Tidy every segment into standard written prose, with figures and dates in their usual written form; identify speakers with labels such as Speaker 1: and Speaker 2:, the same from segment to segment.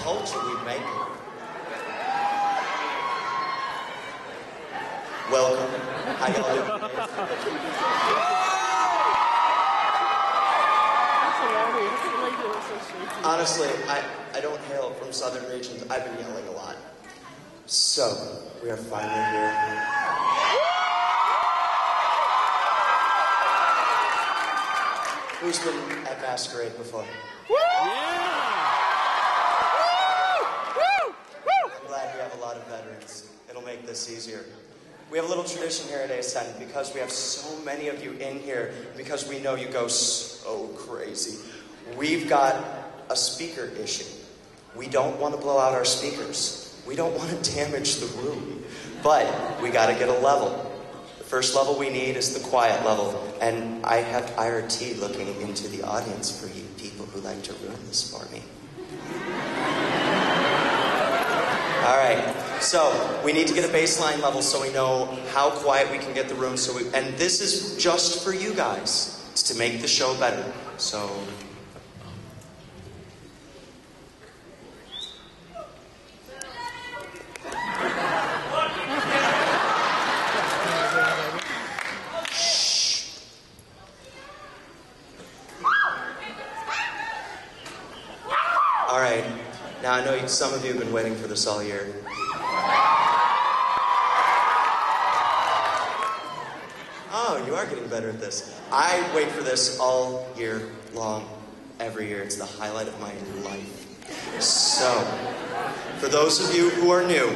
Speaker 1: culture we make it. Welcome. How y'all doing? Honestly, I don't hail from southern regions. I've been yelling a lot. So, we are finally here. Who's been at Masquerade before?
Speaker 2: Yeah!
Speaker 1: I'm glad we have a lot of veterans. It'll make this easier. We have a little tradition here at ACen because we have so many of you in here, because we know you go so crazy. We've got a speaker issue. We don't want to blow out our speakers. We don't want to damage the room. But we got to get a level. The first level we need is the quiet level. And I have IRT looking into the audience for you people who like to ruin this for me. All right, so we need to get a baseline level so we know how quiet we can get the room. And this is just for you guys. It's to make the show better. So. All right, now I know some of you have been waiting for this all year. Oh, you are getting better at this. I wait for this all year long, every year. It's the highlight of my life. So, for those of you who are new,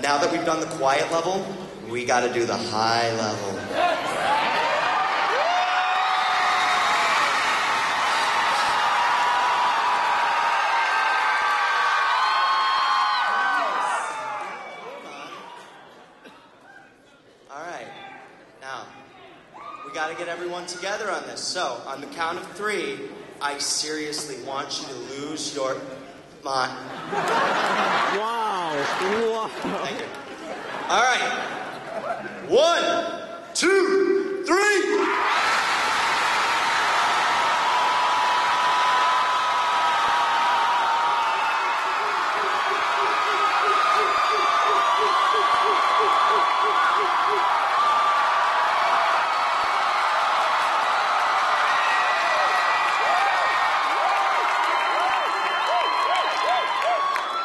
Speaker 1: now that we've done the quiet level, we got to do the high level. We got to get everyone together on this. So, on the count of 3, I seriously want you to lose your mind.
Speaker 2: Wow.
Speaker 1: Thank you. All right. 1, 2.